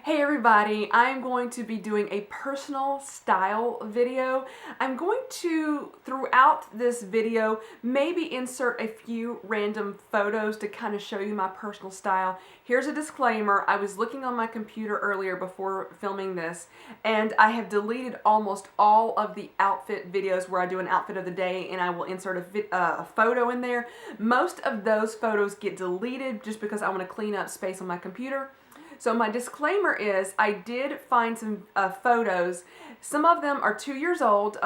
Hey everybody, I'm going to be doing a personal style video. I'm going to, throughout this video, maybe insert a few random photos to kind of show you my personal style. Here's a disclaimer. I was looking on my computer earlier before filming this, and I have deleted almost all of the outfit videos where I do an outfit of the day and I will insert a photo in there. Most of those photos get deleted just because I want to clean up space on my computer. So my disclaimer is I did find some photos. Some of them are 2 years old,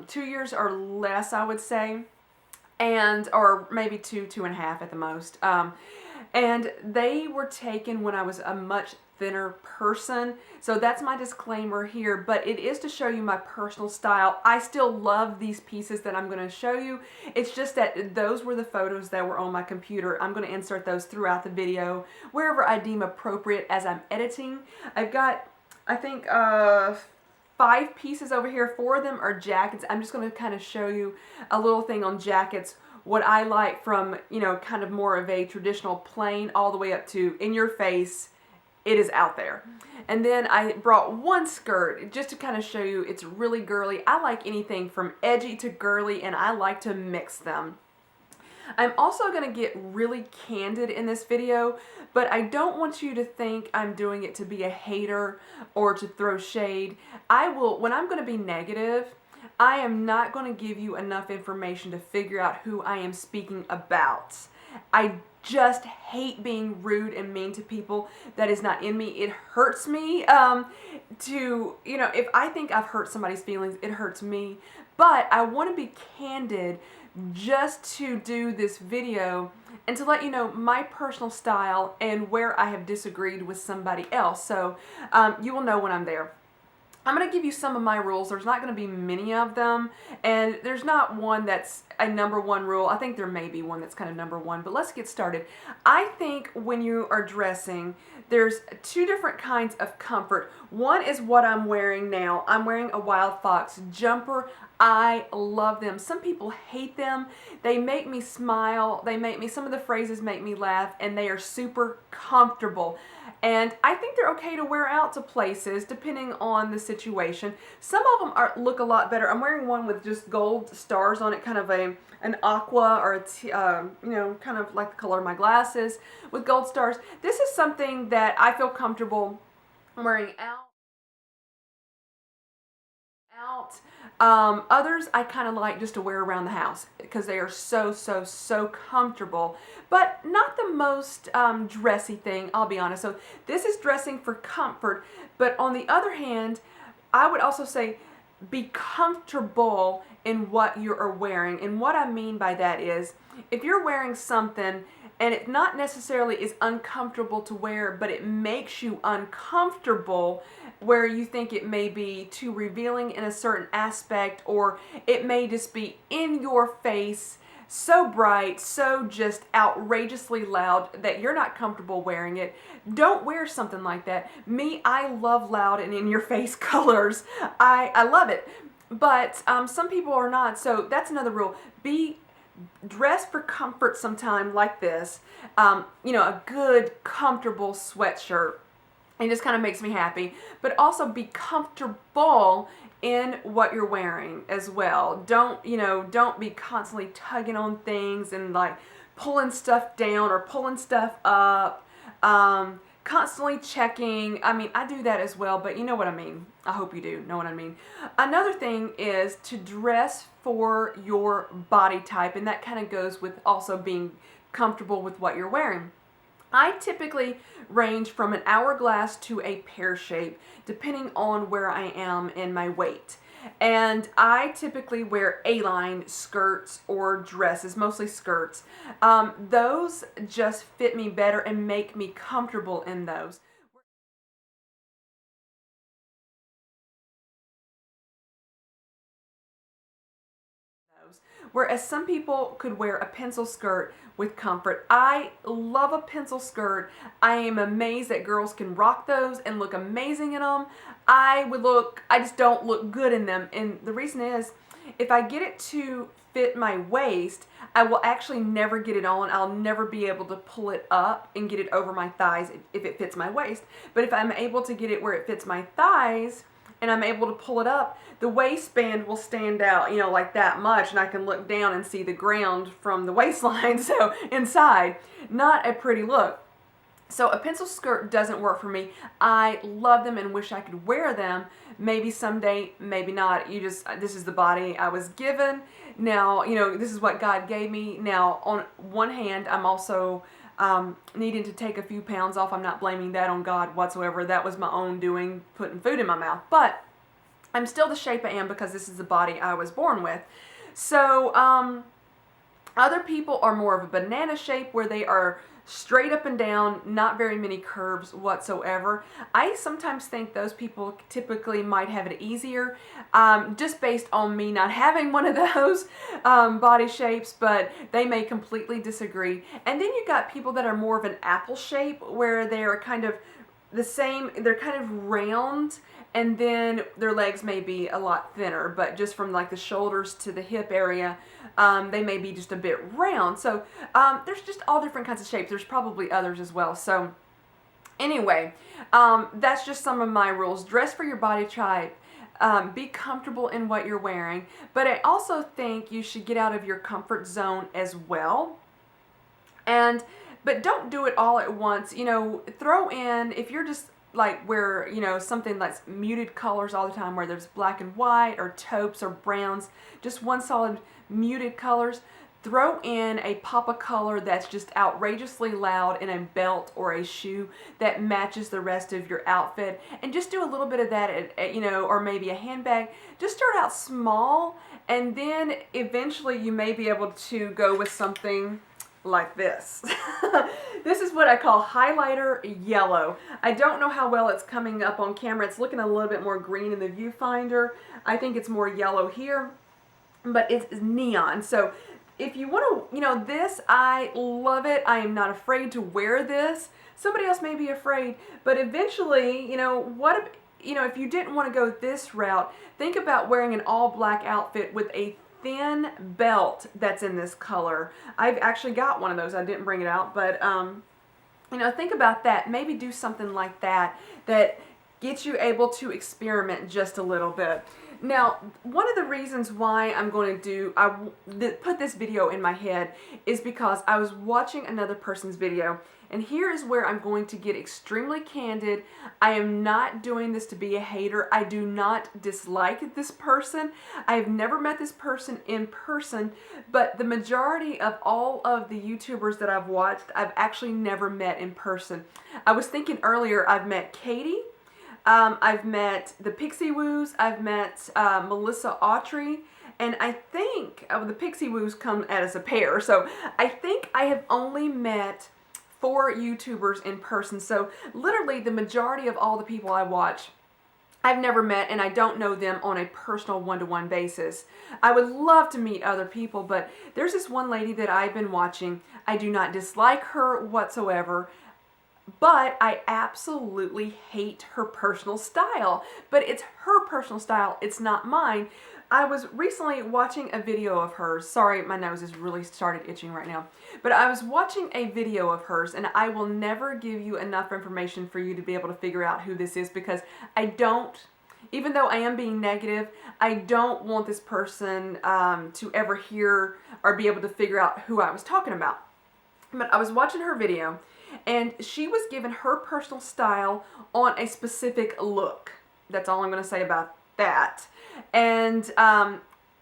2 years or less, I would say, or maybe two and a half at the most. And they were taken when I was a much thinner person. So that's my disclaimer here, but it is to show you my personal style. I still love these pieces that I'm going to show you. It's just that those were the photos that were on my computer. I'm going to insert those throughout the video wherever I deem appropriate as I'm editing. I've got, I think, 5 pieces over here. 4 of them are jackets. I'm just going to kind of show you a little thing on jackets, what I like from, you know, kind of more of a traditional plain all the way up to in your face. It is out there. And then I brought one skirt just to kind of show you it's really girly. I like anything from edgy to girly, and I like to mix them. I'm also going to get really candid in this video, but I don't want you to think I'm doing it to be a hater or to throw shade. When I'm going to be negative, I am not going to give you enough information to figure out who I am speaking about. I just hate being rude and mean to people. That is not in me. It hurts me if I think I've hurt somebody's feelings, it hurts me. But I want to be candid just to do this video and to let you know my personal style and where I have disagreed with somebody else. So you will know when I'm there. I'm going to give you some of my rules. There's not going to be many of them, and there's not one that's a #1 rule. I think there may be one that's kind of #1, but let's get started. I think when you are dressing, there's 2 different kinds of comfort. One is what I'm wearing now. I'm wearing a Wild Fox jumper. I love them. Some people hate them. They make me smile. Some of the phrases make me laugh, and they are super comfortable. And I think they're okay to wear out to places depending on the situation. Some of them look a lot better. I'm wearing one with just gold stars on it, kind of an aqua or kind of like the color of my glasses with gold stars. This is something that I feel comfortable wearing out. Others I kind of like just to wear around the house because they are so comfortable, but not the most dressy thing, I'll be honest. So this is dressing for comfort, but on the other hand, I would also say be comfortable in what you are wearing. And what I mean by that is if you're wearing something and it not necessarily is uncomfortable to wear, but it makes you uncomfortable where you think it may be too revealing in a certain aspect, or it may just be in your face, so bright, so just outrageously loud that you're not comfortable wearing it, don't wear something like that. Me, I love loud and in your face colors. I love it. But some people are not, so that's another rule. Dress for comfort sometime like this. A good, comfortable sweatshirt. It just kind of makes me happy. But also be comfortable in what you're wearing as well. Don't be constantly tugging on things and like pulling stuff down or pulling stuff up. Constantly checking. I mean, I do that as well, but you know what I mean. I hope you do know what I mean. Another thing is to dress for your body type, and that kind of goes with also being comfortable with what you're wearing. I typically range from an hourglass to a pear shape, depending on where I am in my weight. And I typically wear A-line skirts or dresses, mostly skirts. Those just fit me better and make me comfortable in those. Whereas some people could wear a pencil skirt with comfort. I love a pencil skirt. I am amazed that girls can rock those and look amazing in them. I just don't look good in them. And the reason is, if I get it too fit my waist, I will actually never get it on. I'll never be able to pull it up and get it over my thighs if it fits my waist. But if I'm able to get it where it fits my thighs and I'm able to pull it up, the waistband will stand out, you know, like that much, and I can look down and see the ground from the waistline. So inside, not a pretty look. So a pencil skirt doesn't work for me. I love them and wish I could wear them. Maybe someday, maybe not. This is the body I was given. Now, you know, this is what God gave me. Now, on one hand, I'm also needing to take a few pounds off. I'm not blaming that on God whatsoever. That was my own doing, putting food in my mouth. But I'm still the shape I am because this is the body I was born with. So, other people are more of a banana shape where they are straight up and down, not very many curves whatsoever. I sometimes think those people typically might have it easier, just based on me not having one of those body shapes, but they may completely disagree. And then you got people that are more of an apple shape where they're kind of the same, they're kind of round, and then their legs may be a lot thinner, but just from like the shoulders to the hip area, they may be just a bit round. So there's just all different kinds of shapes. There's probably others as well. So anyway, that's just some of my rules. Dress for your body type. Be comfortable in what you're wearing. But I also think you should get out of your comfort zone as well. But don't do it all at once. You know, throw in, if you're just like wear, you know, something that's muted colors all the time, where there's black and white or taupes or browns, just one solid muted colors, throw in a pop of color that's just outrageously loud in a belt or a shoe that matches the rest of your outfit, and just do a little bit of that you know, or maybe a handbag. Just start out small, and then eventually you may be able to go with something like this. This is what I call highlighter yellow. I don't know how well it's coming up on camera. It's looking a little bit more green in the viewfinder. I think it's more yellow here, but it's neon. So if you want to, you know, this, I love it. I am not afraid to wear this. Somebody else may be afraid, but eventually, you know, if you didn't want to go this route, think about wearing an all black outfit with a thin belt that's in this color. I've actually got one of those. I didn't bring it out, but you know, think about that. Maybe do something like that that gets you able to experiment just a little bit. Now, one of the reasons why I'm going to put this video in my head is because I was watching another person's video, and here is where I'm going to get extremely candid. I am not doing this to be a hater. I do not dislike this person. I have never met this person in person, but the majority of all of the YouTubers that I've watched, I've actually never met in person. I was thinking earlier, I've met Katie, I've met the Pixie Woos, I've met Melissa Autry, and I think the Pixie Woos come as a pair, so I think I have only met 4 YouTubers in person. So literally the majority of all the people I watch, I've never met, and I don't know them on a personal one-to-one basis. I would love to meet other people, but there's this one lady that I've been watching. I do not dislike her whatsoever, but I absolutely hate her personal style. But it's her personal style, it's not mine. I was recently watching a video of hers. Sorry, my nose is really started itching right now. But I was watching a video of hers, and I will never give you enough information for you to be able to figure out who this is, because I don't, even though I am being negative, I don't want this person to ever hear or be able to figure out who I was talking about. But I was watching her video, and she was given her personal style on a specific look. That's all I'm going to say about that. And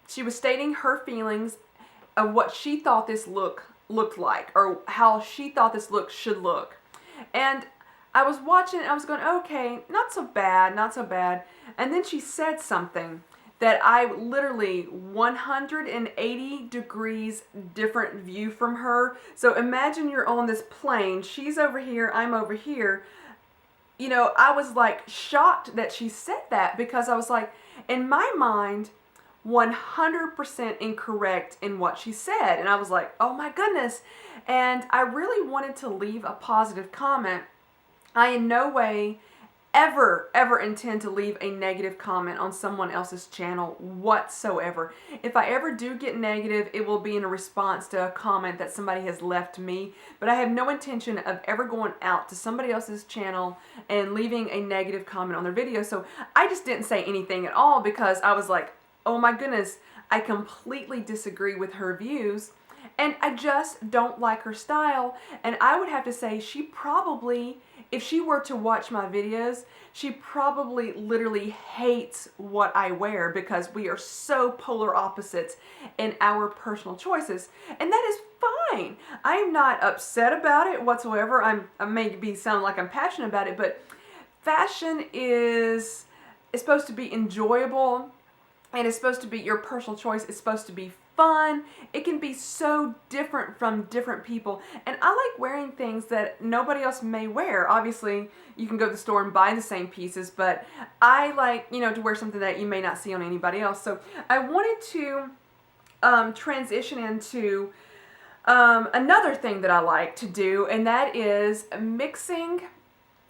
she was stating her feelings of what she thought this look looked like, or how she thought this look should look. And I was watching it, I was going, okay, not so bad, not so bad. And then she said something that I literally 180 degrees different view from her. So imagine you're on this plane, she's over here, I'm over here. You know, I was like shocked that she said that, because I was like, in my mind, 100% incorrect in what she said. And I was like, oh my goodness. And I really wanted to leave a positive comment. I in no way ever intend to leave a negative comment on someone else's channel whatsoever. If I ever do get negative, it will be in a response to a comment that somebody has left me, but I have no intention of ever going out to somebody else's channel and leaving a negative comment on their video. So I just didn't say anything at all because I was like, oh my goodness, I completely disagree with her views. And I just don't like her style. And I would have to say she probably, if she were to watch my videos, she probably literally hates what I wear because we are so polar opposites in our personal choices. And that is fine. I am not upset about it whatsoever. I may be sounding like I'm passionate about it, but fashion is supposed to be enjoyable, and it's supposed to be your personal choice. It's supposed to be fun. It can be so different from different people. And I like wearing things that nobody else may wear. Obviously, you can go to the store and buy the same pieces, but I like, to wear something that you may not see on anybody else. So I wanted to transition into another thing that I like to do, and that is mixing,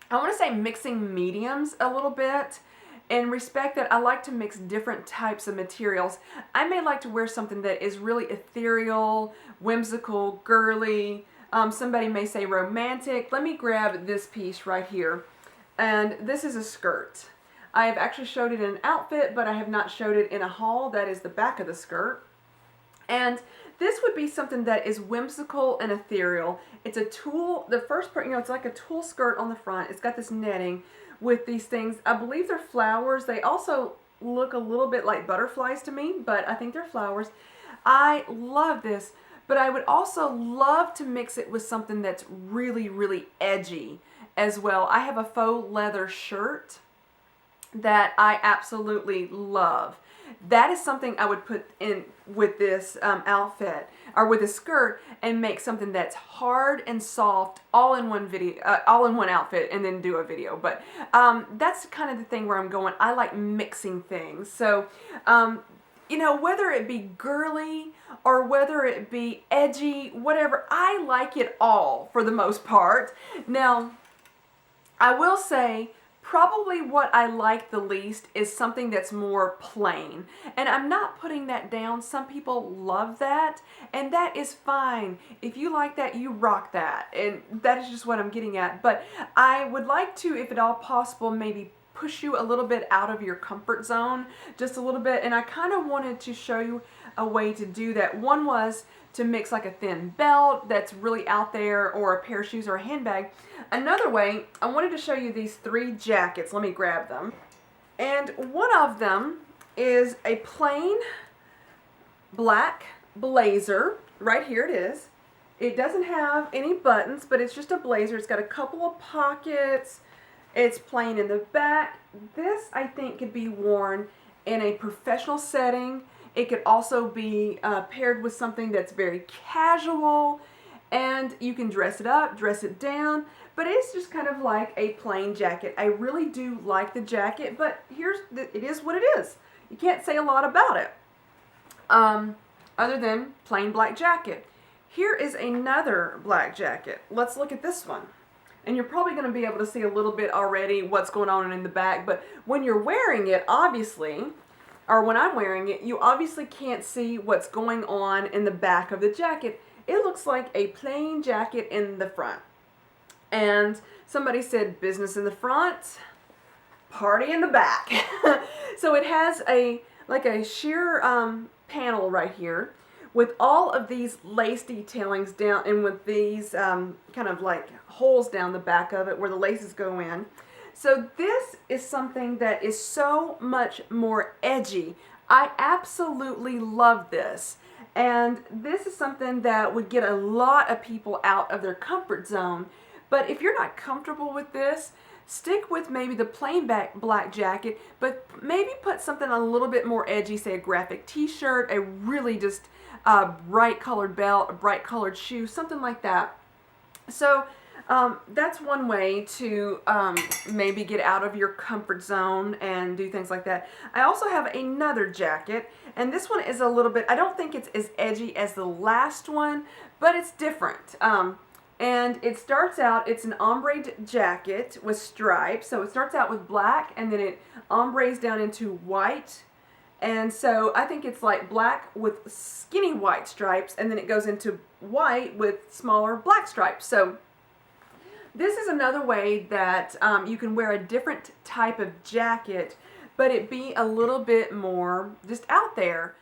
I want to say mixing mediums a little bit. In respect that I like to mix different types of materials. I may like to wear something that is really ethereal, whimsical, girly. Somebody may say romantic. Let me grab this piece right here. And this is a skirt. I have actually showed it in an outfit, but I have not showed it in a haul. That is the back of the skirt. And this would be something that is whimsical and ethereal. It's a tulle, the first part, it's like a tulle skirt on the front. It's got this netting with these things. I believe they're flowers. They also look a little bit like butterflies to me, but I think they're flowers. I love this, but I would also love to mix it with something that's really, really edgy as well. I have a faux leather shirt that I absolutely love. That is something I would put in with this outfit or with a skirt and make something that's hard and soft all in one video, all in one outfit, and then do a video. But that's kind of the thing where I'm going. I like mixing things. So, whether it be girly or whether it be edgy, whatever, I like it all for the most part. Now, I will say, probably what I like the least is something that's more plain. And I'm not putting that down. Some people love that, and that is fine. If you like that, you rock that. And that is just what I'm getting at. But I would like to, if at all possible, maybe push you a little bit out of your comfort zone, just a little bit. And I kind of wanted to show you a way to do that. One was to mix like a thin belt that's really out there, or a pair of shoes or a handbag. Another way, I wanted to show you these 3 jackets. Let me grab them. And one of them is a plain black blazer. Right here it is. It doesn't have any buttons, but it's just a blazer. It's got a couple of pockets. It's plain in the back. This, I think, could be worn in a professional setting. It could also be paired with something that's very casual, and you can dress it up, dress it down, but it's just kind of like a plain jacket. I really do like the jacket, but it is what it is. You can't say a lot about it other than plain black jacket. Here is another black jacket. Let's look at this one. And you're probably going to be able to see a little bit already what's going on in the back, but when you're wearing it, obviously, or when I'm wearing it, you obviously can't see what's going on in the back of the jacket. It looks like a plain jacket in the front. And somebody said business in the front, party in the back. So it has like a sheer panel right here with all of these lace detailings down, and with these kind of like holes down the back of it where the laces go in. So this is something that is so much more edgy. I absolutely love this. And this is something that would get a lot of people out of their comfort zone. But if you're not comfortable with this, stick with maybe the plain black jacket, but maybe put something a little bit more edgy, say a graphic t-shirt, a really just bright colored belt, a bright colored shoe, something like that. So that's one way to maybe get out of your comfort zone and do things like that. I also have another jacket, and this one is a little bit, I don't think it's as edgy as the last one, but it's different. And And it starts out, it's an ombre jacket with stripes. So it starts out with black and then it ombres down into white. And so I think it's like black with skinny white stripes, and then it goes into white with smaller black stripes. So this is another way that you can wear a different type of jacket, but it be a little bit more just out there.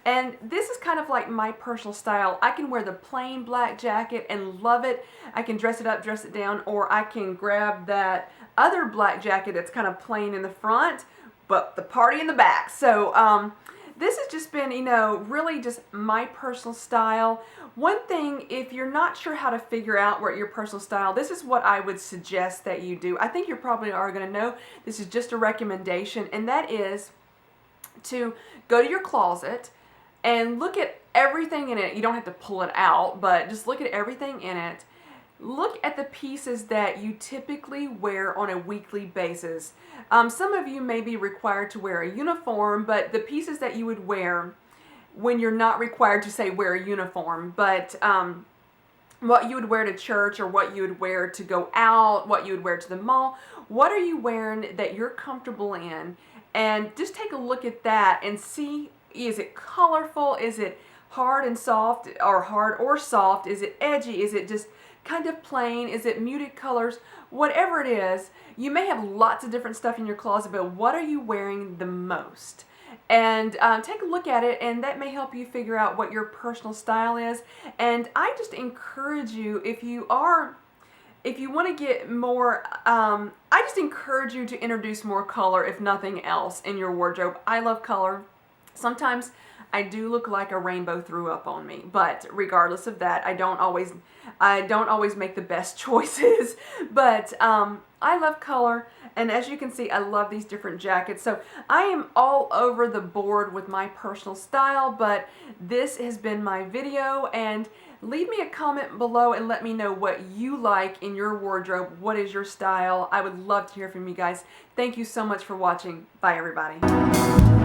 And this is kind of like my personal style. I can wear the plain black jacket and love it. I can dress it up, dress it down, or I can grab that other black jacket that's kind of plain in the front, but the party in the back. So this has just been, you know, really just my personal style. One thing, if you're not sure how to figure out what your personal style, this is what I would suggest that you do. I think you probably are going to know. This is just a recommendation, and that is to go to your closet and look at everything in it. You don't have to pull it out, but just look at everything in it. Look at the pieces that you typically wear on a weekly basis. Some of you may be required to wear a uniform, but the pieces that you would wear when you're not required to, say, wear a uniform, but what you would wear to church, or what you would wear to go out, what you would wear to the mall. What are you wearing that you're comfortable in? And just take a look at that and see, is it colorful? Is it hard and soft, or hard or soft? Is it edgy? Is it just kind of plain? Is it muted colors? Whatever it is, you may have lots of different stuff in your closet, but what are you wearing the most? And take a look at it, and that may help you figure out what your personal style is. And I just encourage you, if you want to get more, I just encourage you to introduce more color, if nothing else, in your wardrobe. I love color. Sometimes I do look like a rainbow threw up on me, but regardless of that, I don't always make the best choices. But I love color, and as you can see, I love these different jackets. So I am all over the board with my personal style, but this has been my video, and leave me a comment below and let me know what you like in your wardrobe. What is your style? I would love to hear from you guys. Thank you so much for watching. Bye, everybody.